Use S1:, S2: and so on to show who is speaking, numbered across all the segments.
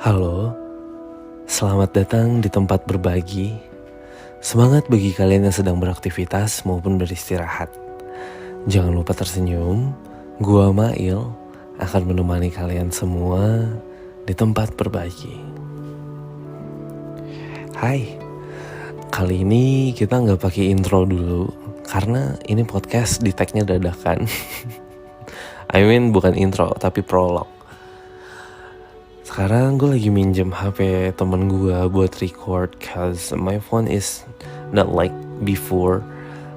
S1: Halo, selamat datang di tempat berbagi. Semangat bagi kalian yang sedang beraktivitas maupun beristirahat. Jangan lupa tersenyum, gua Mail akan menemani kalian semua di tempat berbagi. Hai, kali ini kita nggak pakai intro dulu karena ini podcast di tag-nya dadakan. Bukan intro tapi prolog. Sekarang gue lagi minjem HP temen gue buat record cause my phone is not like before.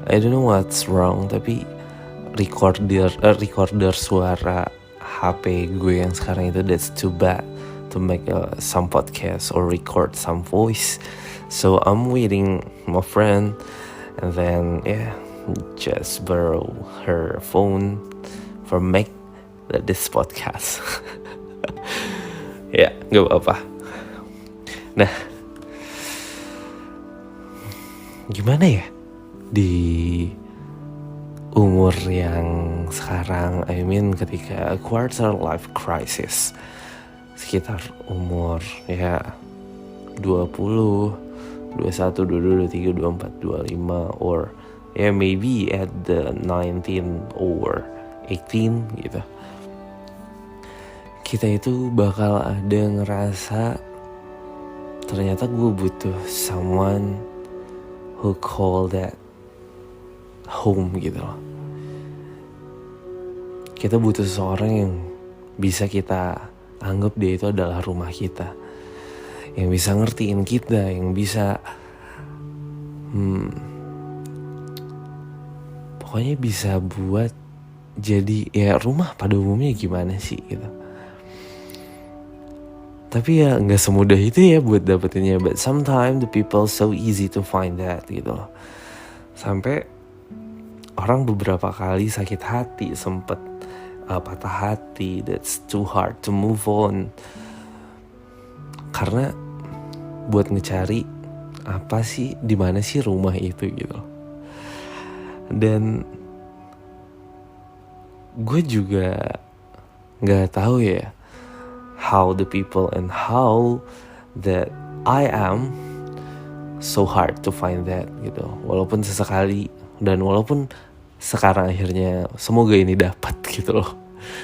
S1: I don't know what's wrong, tapi recorder suara HP gue yang sekarang itu that's too bad to make some podcast or record some voice. So I'm waiting my friend and then just borrow her phone for make this podcast. Ya, gak apa-apa. Nah, gimana ya di umur yang sekarang, ketika quarter life crisis, sekitar umur 20, 21, 22, 23, 24, 25, or maybe at the 19 or 18 gitu. Kita itu bakal ada ngerasa ternyata gue butuh someone who call that home gitu loh. Kita butuh seseorang yang bisa kita anggap dia itu adalah rumah kita, yang bisa ngertiin kita, yang bisa pokoknya bisa buat jadi rumah pada umumnya gimana sih gitu. Tapi gak semudah itu buat dapetinnya. But sometimes the people so easy to find that gitu loh. Sampai orang beberapa kali sakit hati, sempet patah hati. That's too hard to move on. Karena buat ngecari apa sih, dimana sih rumah itu gitu loh. Dan gue juga gak tahu how the people and how that I am so hard to find that gitu. Walaupun sesekali dan walaupun sekarang akhirnya semoga ini dapat gitu loh.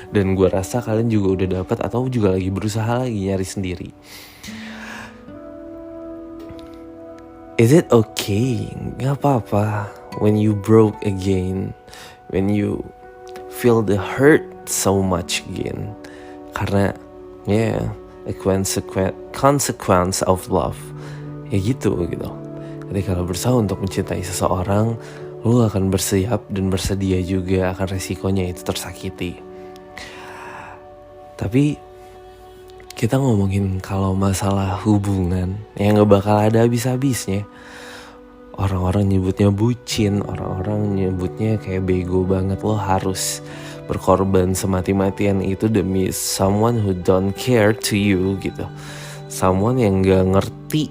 S1: Dan gue rasa kalian juga udah dapat atau juga lagi berusaha lagi nyari sendiri. Is it okay? Gak apa-apa when you broke again, when you feel the hurt so much again. Karena a consequence of love. Gitu. Ketika lo berusaha untuk mencintai seseorang, lo akan bersiap dan bersedia juga akan resikonya itu tersakiti. Tapi kita ngomongin kalau masalah hubungan yang gak bakal ada habis-habisnya. Orang-orang nyebutnya bucin, orang-orang nyebutnya kayak bego banget, lo harus berkorban semati-matian itu demi someone who don't care to you gitu. Someone yang gak ngerti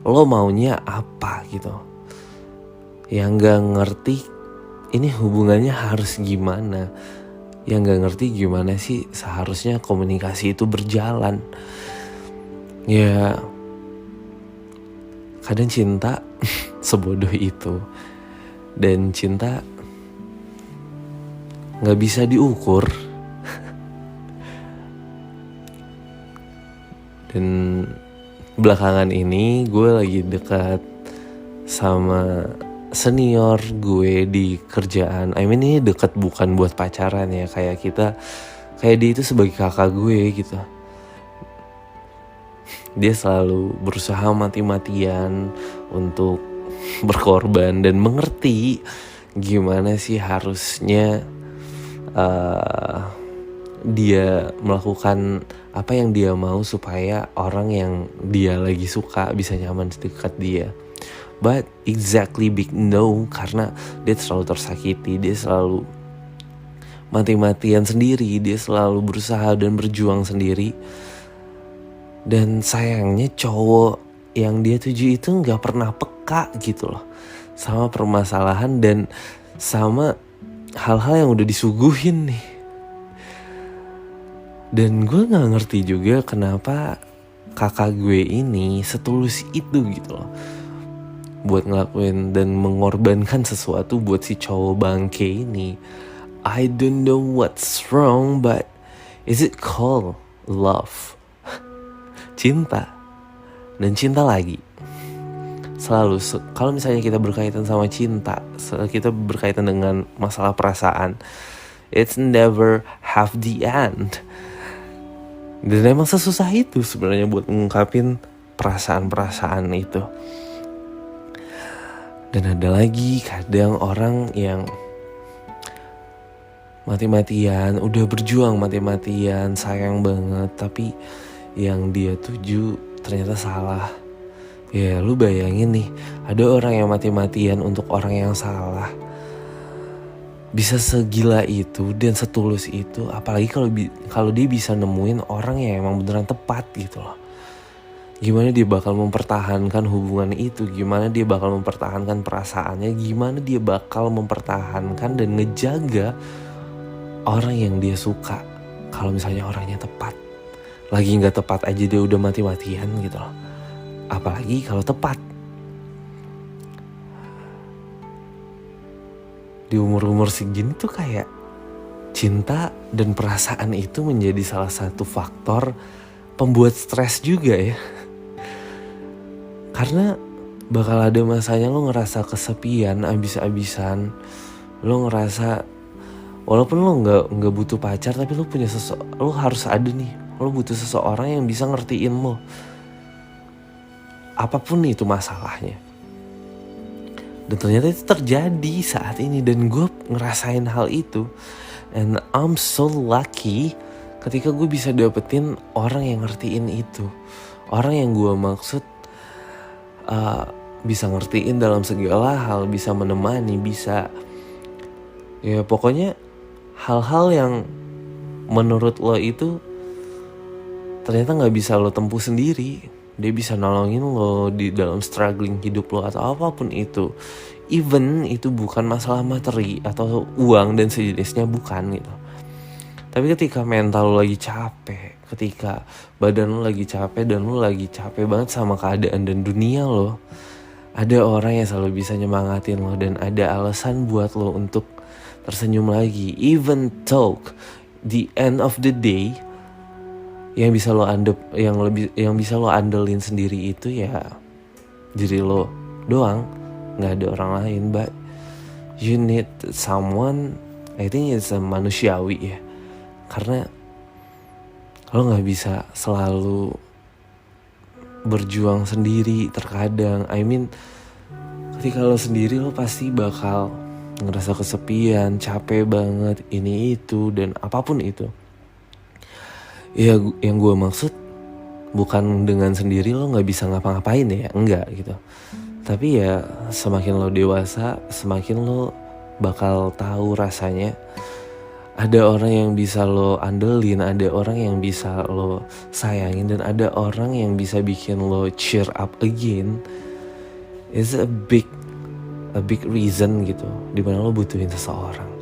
S1: lo maunya apa gitu. Yang gak ngerti ini hubungannya harus gimana. Yang gak ngerti gimana sih seharusnya komunikasi itu berjalan. Kadang cinta sebodoh itu. Dan cinta gak bisa diukur. Dan belakangan ini gue lagi dekat sama senior gue di kerjaan. Ini dekat bukan buat pacaran kayak dia itu sebagai kakak gue gitu. Dia selalu berusaha mati-matian untuk berkorban dan mengerti gimana sih harusnya dia melakukan apa yang dia mau supaya orang yang dia lagi suka bisa nyaman dekat dia. But exactly big no, karena dia selalu tersakiti, dia selalu mati-matian sendiri, dia selalu berusaha dan berjuang sendiri. Dan sayangnya cowok yang dia tuju itu gak pernah peka gitu loh sama permasalahan dan sama hal-hal yang udah disuguhin nih. Dan gue gak ngerti juga kenapa kakak gue ini setulus itu gitu loh, buat ngelakuin dan mengorbankan sesuatu buat si cowok bangke ini. I don't know what's wrong, but is it called love? Cinta. Dan cinta lagi. Selalu, kalau misalnya kita berkaitan sama cinta, kita berkaitan dengan masalah perasaan, it's never have the end. Dan emang sesusah itu sebenarnya buat mengungkapin perasaan-perasaan itu. Dan ada lagi kadang orang yang mati-matian, udah berjuang mati-matian, sayang banget, tapi yang dia tuju ternyata salah. Ya lu bayangin nih, ada orang yang mati-matian untuk orang yang salah, bisa segila itu dan setulus itu. Apalagi kalau dia bisa nemuin orang yang emang beneran tepat gitu loh. Gimana dia bakal mempertahankan hubungan itu, gimana dia bakal mempertahankan perasaannya, gimana dia bakal mempertahankan dan ngejaga orang yang dia suka kalau misalnya orangnya tepat. Lagi gak tepat aja dia udah mati-matian gitu loh, apalagi kalau tepat. Di umur-umur segini tuh kayak cinta dan perasaan itu menjadi salah satu faktor pembuat stres juga ya. Karena bakal ada masanya lo ngerasa kesepian abis-abisan. Lo ngerasa walaupun lo nggak butuh pacar, tapi lo punya lo harus ada nih. Lo butuh seseorang yang bisa ngertiin lo. Apapun itu masalahnya. Dan ternyata itu terjadi saat ini dan gue ngerasain hal itu. And I'm so lucky ketika gue bisa dapetin orang yang ngertiin itu. Orang yang gue maksud bisa ngertiin dalam segala hal, bisa menemani, bisa ya pokoknya hal-hal yang menurut lo itu ternyata gak bisa lo tempuh sendiri. Dia bisa nolongin lo di dalam struggling hidup lo atau apapun itu. Even itu bukan masalah materi atau uang dan sejenisnya, bukan gitu. Tapi ketika mental lo lagi capek, ketika badan lo lagi capek dan lo lagi capek banget sama keadaan dan dunia lo, ada orang yang selalu bisa nyemangatin lo dan ada alasan buat lo untuk tersenyum lagi. Even talk the end of the day, yang bisa lo bisa lo andelin sendiri itu ya diri lo doang, nggak ada orang lain. But you need someone, I think it's manusiawi ya, karena lo nggak bisa selalu berjuang sendiri. Terkadang ketika lo sendiri lo pasti bakal ngerasa kesepian, capek banget, ini itu dan apapun itu. Ya yang gue maksud bukan dengan sendiri lo gak bisa ngapa-ngapain ya, enggak gitu. Tapi ya semakin lo dewasa, semakin lo bakal tahu rasanya ada orang yang bisa lo andelin, ada orang yang bisa lo sayangin, dan ada orang yang bisa bikin lo cheer up again. It's a big reason gitu dimana lo butuhin seseorang.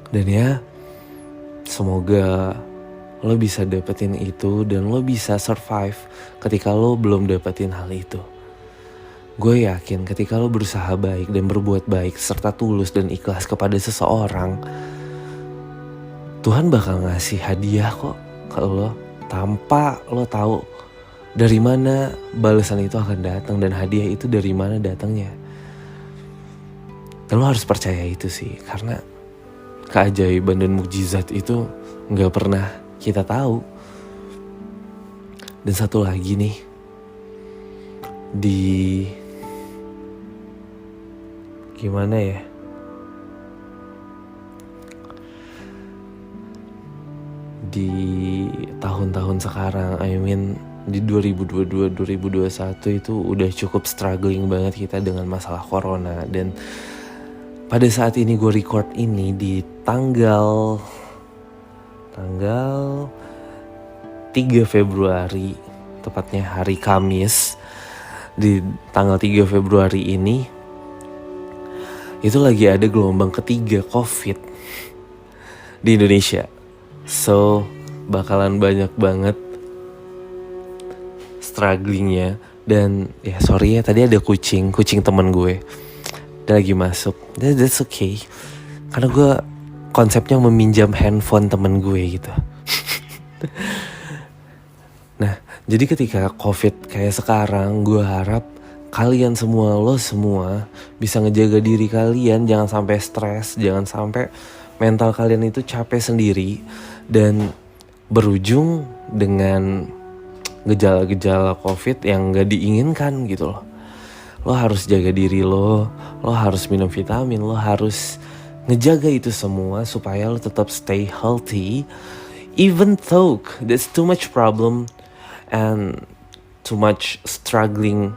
S1: Dan ya semoga lo bisa dapetin itu dan lo bisa survive ketika lo belum dapetin hal itu. Gue yakin ketika lo berusaha baik dan berbuat baik serta tulus dan ikhlas kepada seseorang, Tuhan bakal ngasih hadiah kok ke lo tanpa lo tahu dari mana balasan itu akan datang dan hadiah itu dari mana datangnya. Dan lo harus percaya itu sih, karena keajaiban dan mukjizat itu gak pernah kita tahu. Dan satu lagi nih, gimana ya, di tahun-tahun sekarang, di 2022-2021 itu udah cukup struggling banget kita dengan masalah corona. Dan pada saat ini gue record ini di tanggal 3 Februari, tepatnya hari Kamis. Di tanggal 3 Februari ini itu lagi ada gelombang ketiga COVID di Indonesia. So bakalan banyak banget strugglingnya. Dan ya sorry ya, tadi ada kucing temen gue, dia lagi masuk. That's okay, karena gue konsepnya meminjam handphone temen gue gitu. Nah, jadi ketika COVID kayak sekarang, gue harap kalian semua, lo semua bisa ngejaga diri kalian, jangan sampai stres, jangan sampai mental kalian itu capek sendiri dan berujung dengan gejala-gejala COVID yang gak diinginkan gitu loh. Lo harus jaga diri lo harus minum vitamin, lo harus ngejaga itu semua supaya lo tetap stay healthy, even though there's too much problem and too much struggling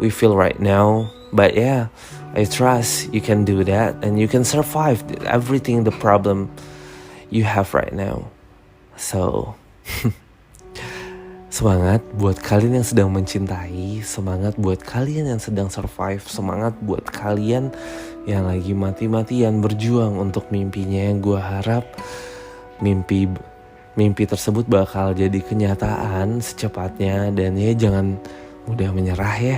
S1: we feel right now. But yeah, I trust you can do that and you can survive everything the problem you have right now. So semangat buat kalian yang sedang mencintai, semangat buat kalian yang sedang survive, semangat buat kalian yang lagi mati-matian berjuang untuk mimpinya. Gue harap mimpi tersebut bakal jadi kenyataan secepatnya. Dan ya jangan mudah menyerah ya.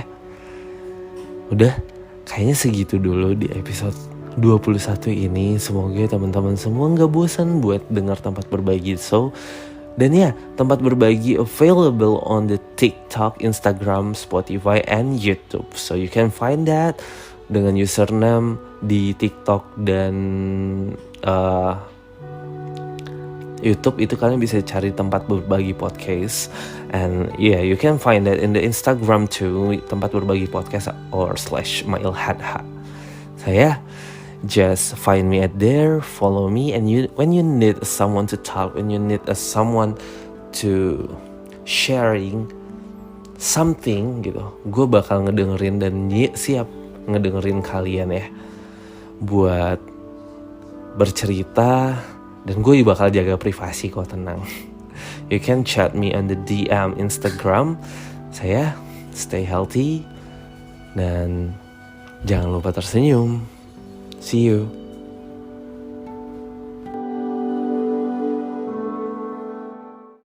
S1: Udah, kayaknya segitu dulu di episode 21 ini. Semoga teman-teman semua gak bosan buat dengar tempat berbagi. Dan ya, tempat berbagi available on the TikTok, Instagram, Spotify, and YouTube. So you can find that dengan username di TikTok dan YouTube itu kalian bisa cari tempat berbagi podcast. And yeah, you can find that in the Instagram too, tempat berbagi podcast or /mailhadha. Saya just find me at there, follow me, and when you need someone to talk, when you need someone to sharing something gitu, gue bakal ngedengerin dan siap ngedengerin kalian ya buat bercerita. Dan gue bakal jaga privasi kok, tenang. You can chat me on the DM Instagram. Saya stay healthy dan jangan lupa tersenyum. See you.